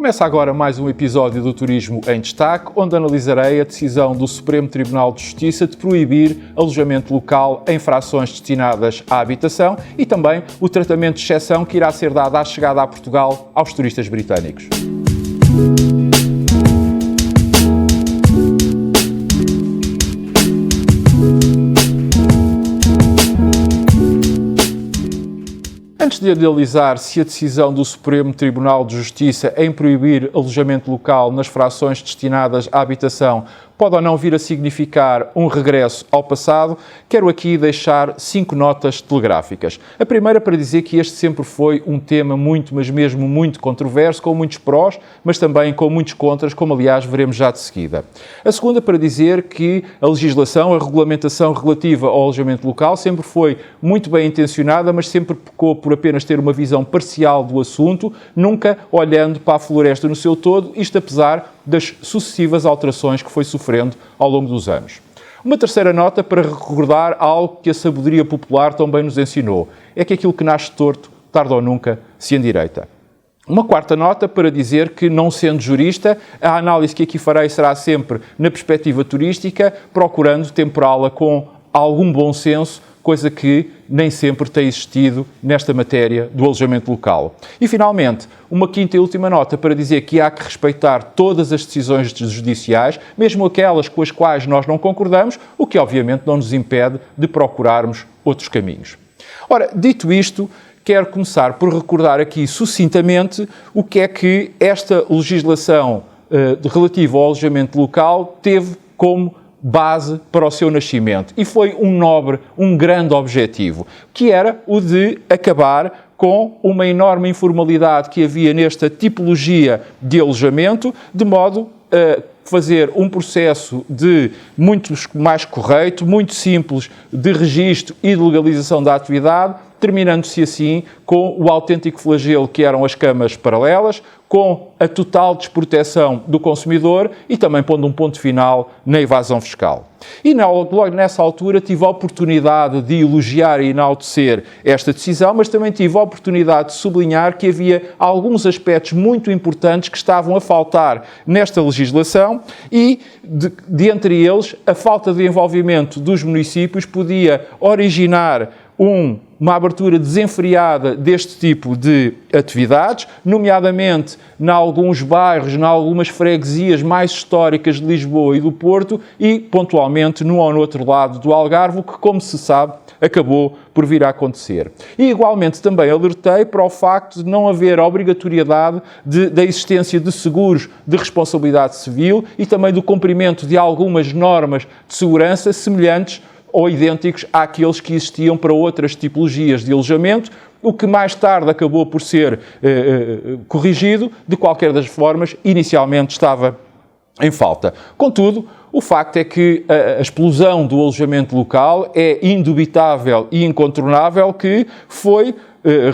Começa agora mais um episódio do Turismo em Destaque, onde analisarei a decisão do Supremo Tribunal de Justiça de proibir alojamento local em frações destinadas à habitação e também o tratamento de exceção que irá ser dado à chegada a Portugal aos turistas britânicos. Antes de analisar se a decisão do Supremo Tribunal de Justiça em proibir alojamento local nas frações destinadas à habitação pode ou não vir a significar um regresso ao passado, quero aqui deixar 5 notas telegráficas. A primeira para dizer que este sempre foi um tema muito, mas mesmo muito controverso, com muitos prós, mas também com muitos contras, como aliás veremos já de seguida. A segunda para dizer que a legislação, a regulamentação relativa ao alojamento local sempre foi muito bem intencionada, mas sempre pecou por apenas ter uma visão parcial do assunto, nunca olhando para a floresta no seu todo, isto apesar das sucessivas alterações que foi sofrendo ao longo dos anos. Uma terceira nota para recordar algo que a sabedoria popular também nos ensinou, é que aquilo que nasce torto, tarde ou nunca, se endireita. Uma quarta nota para dizer que, não sendo jurista, a análise que aqui farei será sempre na perspectiva turística, procurando temperá-la com algum bom senso, coisa que nem sempre tem existido nesta matéria do alojamento local. E, finalmente, uma quinta e última nota para dizer que há que respeitar todas as decisões judiciais, mesmo aquelas com as quais nós não concordamos, o que obviamente não nos impede de procurarmos outros caminhos. Ora, dito isto, quero começar por recordar aqui sucintamente o que é que esta legislação relativa ao alojamento local teve como base para o seu nascimento. E foi um nobre, um grande objetivo, que era o de acabar com uma enorme informalidade que havia nesta tipologia de alojamento, de modo a fazer um processo de muito mais correto, muito simples de registro e de legalização da atividade, terminando-se assim com o autêntico flagelo que eram as camas paralelas, com a total desproteção do consumidor e também pondo um ponto final na evasão fiscal. E logo nessa altura tive a oportunidade de elogiar e enaltecer esta decisão, mas também tive a oportunidade de sublinhar que havia alguns aspectos muito importantes que estavam a faltar nesta legislação e, dentre eles, a falta de envolvimento dos municípios podia originar uma abertura desenfreada deste tipo de atividades, nomeadamente em alguns bairros, em algumas freguesias mais históricas de Lisboa e do Porto e, pontualmente, num ou no outro lado do Algarve, que, como se sabe, acabou por vir a acontecer. E, igualmente, também alertei para o facto de não haver obrigatoriedade da existência de seguros de responsabilidade civil e também do cumprimento de algumas normas de segurança semelhantes ou idênticos àqueles que existiam para outras tipologias de alojamento, o que mais tarde acabou por ser corrigido. De qualquer das formas, inicialmente estava em falta. Contudo, o facto é que a explosão do alojamento local é indubitável e incontornável que foi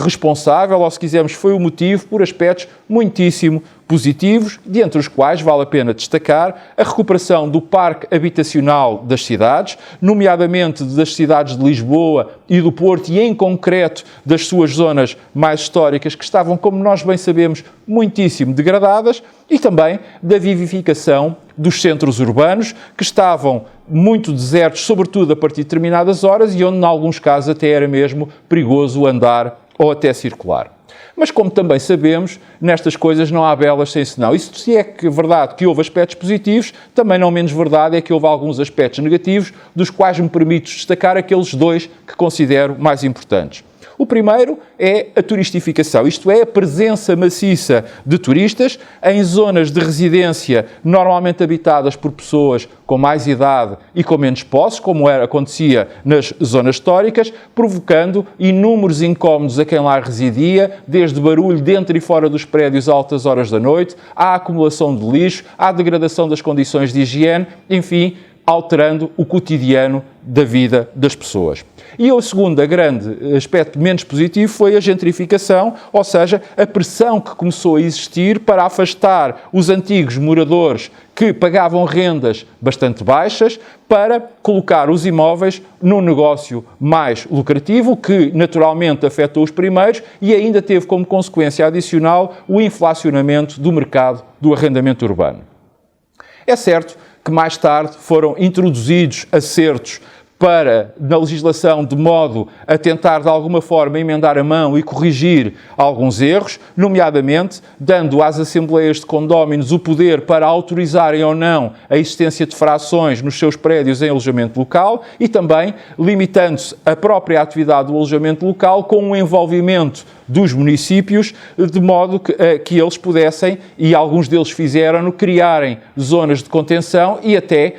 responsável, ou se quisermos, foi o motivo por aspectos muitíssimo positivos, dentre os quais vale a pena destacar a recuperação do parque habitacional das cidades, nomeadamente das cidades de Lisboa e do Porto e, em concreto, das suas zonas mais históricas, que estavam, como nós bem sabemos, muitíssimo degradadas, e também da vivificação dos centros urbanos, que estavam muito desertos, sobretudo a partir de determinadas horas, e onde, em alguns casos, até era mesmo perigoso andar ou até circular. Mas, como também sabemos, nestas coisas não há belas sem senão. Isso se é que é verdade que houve aspectos positivos, também não menos verdade é que houve alguns aspectos negativos, dos quais me permito destacar aqueles 2 que considero mais importantes. O primeiro é a turistificação, isto é, a presença maciça de turistas em zonas de residência normalmente habitadas por pessoas com mais idade e com menos posses, como acontecia nas zonas históricas, provocando inúmeros incómodos a quem lá residia, desde barulho dentro e fora dos prédios a altas horas da noite, à acumulação de lixo, à degradação das condições de higiene, enfim, alterando o cotidiano da vida das pessoas. E o segundo grande aspecto menos positivo foi a gentrificação, ou seja, a pressão que começou a existir para afastar os antigos moradores que pagavam rendas bastante baixas para colocar os imóveis num negócio mais lucrativo, que naturalmente afetou os primeiros e ainda teve como consequência adicional o inflacionamento do mercado do arrendamento urbano. É certo que mais tarde foram introduzidos acertos na legislação de modo a tentar de alguma forma emendar a mão e corrigir alguns erros, nomeadamente dando às assembleias de condóminos o poder para autorizarem ou não a existência de frações nos seus prédios em alojamento local e também limitando-se a própria atividade do alojamento local com o envolvimento dos municípios, de modo que eles pudessem, e alguns deles fizeram-no, criarem zonas de contenção e até,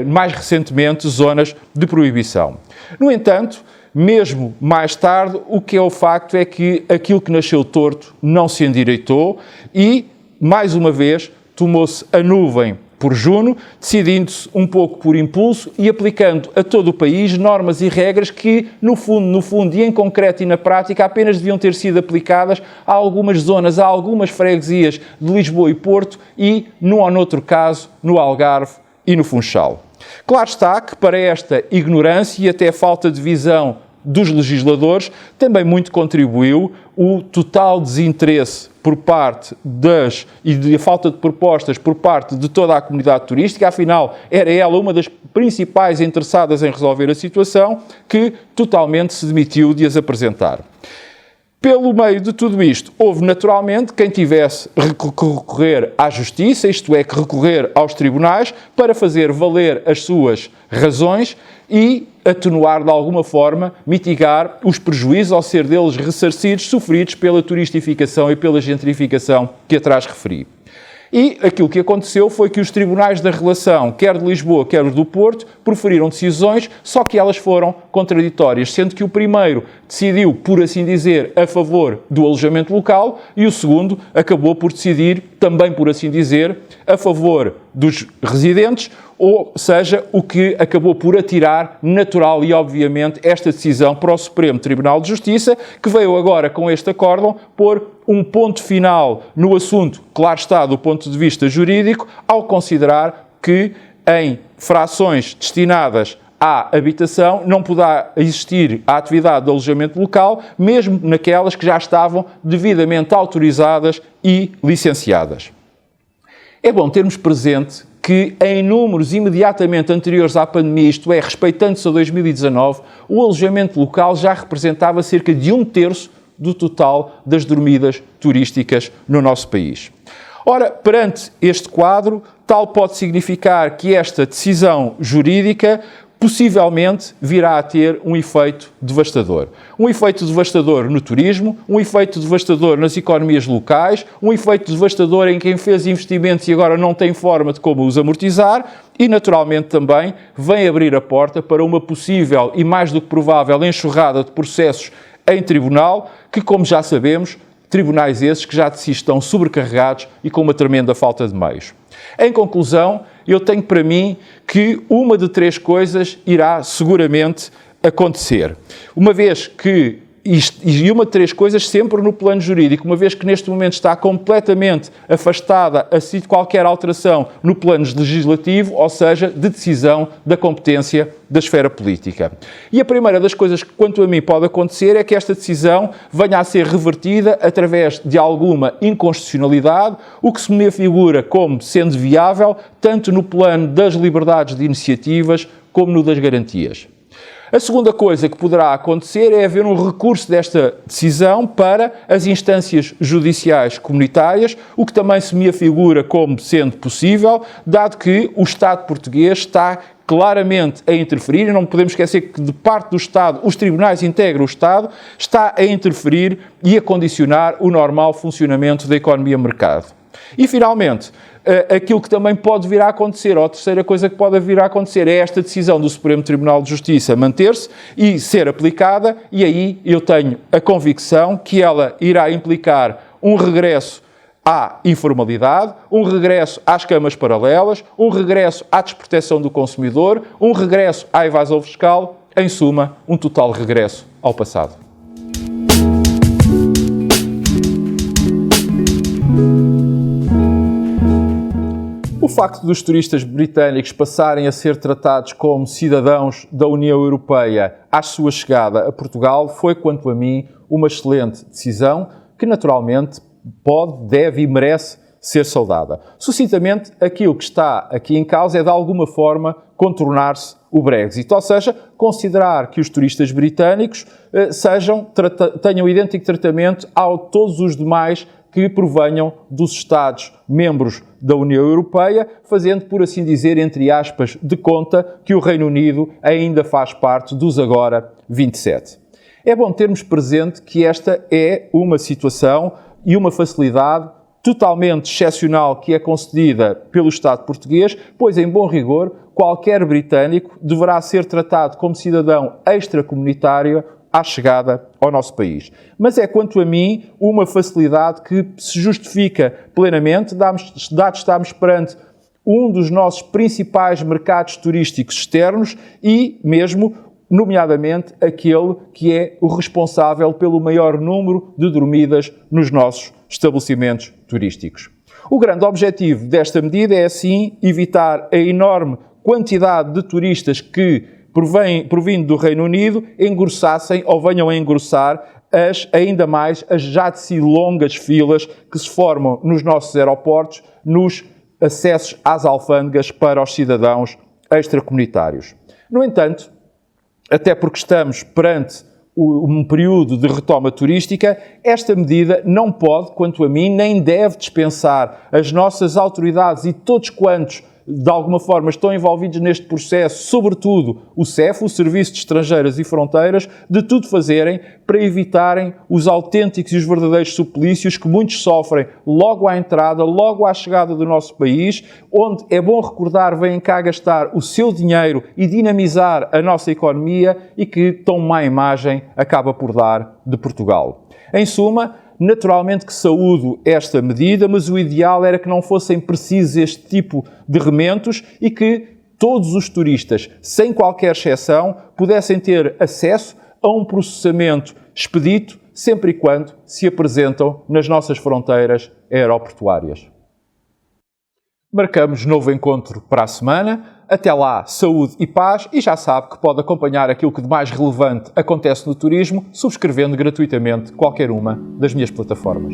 mais recentemente, zonas de proibição. No entanto, mesmo mais tarde, o que é o facto é que aquilo que nasceu torto não se endireitou e, mais uma vez, tomou-se a nuvem por Juno, decidindo-se um pouco por impulso e aplicando a todo o país normas e regras que, no fundo e em concreto e na prática, apenas deviam ter sido aplicadas a algumas zonas, a algumas freguesias de Lisboa e Porto e, num ou noutro caso, no Algarve e no Funchal. Claro está que para esta ignorância e até falta de visão dos legisladores, também muito contribuiu o total desinteresse por parte e a falta de propostas por parte de toda a comunidade turística, afinal era ela uma das principais interessadas em resolver a situação, que totalmente se demitiu de as apresentar. Pelo meio de tudo isto, houve naturalmente quem tivesse que recorrer à justiça, isto é, que recorrer aos tribunais, para fazer valer as suas razões e atenuar de alguma forma, mitigar os prejuízos ao ser deles ressarcidos, sofridos pela turistificação e pela gentrificação que atrás referi. E aquilo que aconteceu foi que os tribunais da relação, quer de Lisboa, quer do Porto, proferiram decisões, só que elas foram contraditórias, sendo que o primeiro decidiu, por assim dizer, a favor do alojamento local e o segundo acabou por decidir, também por assim dizer, a favor dos residentes, ou seja, o que acabou por atirar natural e obviamente esta decisão para o Supremo Tribunal de Justiça, que veio agora com este acórdão pôr um ponto final no assunto, claro está, do ponto de vista jurídico, ao considerar que em frações destinadas à habitação não poderá existir a atividade de alojamento local, mesmo naquelas que já estavam devidamente autorizadas e licenciadas. É bom termos presente que em números imediatamente anteriores à pandemia, isto é, respeitando-se a 2019, o alojamento local já representava cerca de 1/3 do total das dormidas turísticas no nosso país. Ora, perante este quadro, tal pode significar que esta decisão jurídica possivelmente virá a ter um efeito devastador. Um efeito devastador no turismo, um efeito devastador nas economias locais, um efeito devastador em quem fez investimentos e agora não tem forma de como os amortizar e, naturalmente, também vem abrir a porta para uma possível e mais do que provável enxurrada de processos em tribunal, que, como já sabemos, tribunais esses que já de si estão sobrecarregados e com uma tremenda falta de meios. Em conclusão, eu tenho para mim que uma de 3 coisas irá seguramente acontecer. Uma vez que e uma de 3 coisas sempre no plano jurídico, uma vez que neste momento está completamente afastada assim de qualquer alteração no plano legislativo, ou seja, de decisão da competência da esfera política. E a primeira das coisas que, quanto a mim, pode acontecer é que esta decisão venha a ser revertida através de alguma inconstitucionalidade, o que se me afigura como sendo viável tanto no plano das liberdades de iniciativas como no das garantias. A segunda coisa que poderá acontecer é haver um recurso desta decisão para as instâncias judiciais comunitárias, o que também se me afigura como sendo possível, dado que o Estado português está claramente a interferir, e não podemos esquecer que de parte do Estado, os tribunais integram o Estado, está a interferir e a condicionar o normal funcionamento da economia-mercado. E, finalmente, aquilo que também pode vir a acontecer, ou a terceira coisa que pode vir a acontecer, é esta decisão do Supremo Tribunal de Justiça manter-se e ser aplicada, e aí eu tenho a convicção que ela irá implicar um regresso à informalidade, um regresso às camas paralelas, um regresso à desproteção do consumidor, um regresso à evasão fiscal, em suma, um total regresso ao passado. O facto dos turistas britânicos passarem a ser tratados como cidadãos da União Europeia à sua chegada a Portugal foi, quanto a mim, uma excelente decisão que, naturalmente, pode, deve e merece ser saudada. Sucintamente, aquilo que está aqui em causa é, de alguma forma, contornar-se o Brexit, ou seja, considerar que os turistas britânicos tenham idêntico tratamento a todos os demais que provenham dos Estados-membros da União Europeia, fazendo, por assim dizer, entre aspas, de conta que o Reino Unido ainda faz parte dos agora 27. É bom termos presente que esta é uma situação e uma facilidade totalmente excepcional que é concedida pelo Estado português, pois, em bom rigor, qualquer britânico deverá ser tratado como cidadão extracomunitário à chegada ao nosso país. Mas é, quanto a mim, uma facilidade que se justifica plenamente, dados estamos perante um dos nossos principais mercados turísticos externos e mesmo, nomeadamente, aquele que é o responsável pelo maior número de dormidas nos nossos estabelecimentos turísticos. O grande objetivo desta medida é, assim, evitar a enorme quantidade de turistas que, provindo do Reino Unido, engrossassem ou venham a engrossar ainda mais as já de si longas filas que se formam nos nossos aeroportos, nos acessos às alfândegas para os cidadãos extracomunitários. No entanto, até porque estamos perante um período de retoma turística, esta medida não pode, quanto a mim, nem deve dispensar as nossas autoridades e todos quantos de alguma forma estão envolvidos neste processo, sobretudo o CEF, o Serviço de Estrangeiras e Fronteiras, de tudo fazerem para evitarem os autênticos e os verdadeiros suplícios que muitos sofrem logo à entrada, logo à chegada do nosso país, onde é bom recordar, vêm cá gastar o seu dinheiro e dinamizar a nossa economia e que tão má imagem acaba por dar de Portugal. Em suma, naturalmente que saúdo esta medida, mas o ideal era que não fossem precisos este tipo de rementos e que todos os turistas, sem qualquer exceção, pudessem ter acesso a um processamento expedito, sempre e quando se apresentam nas nossas fronteiras aeroportuárias. Marcamos novo encontro para a semana. Até lá, saúde e paz, e já sabe que pode acompanhar aquilo que de mais relevante acontece no turismo, subscrevendo gratuitamente qualquer uma das minhas plataformas.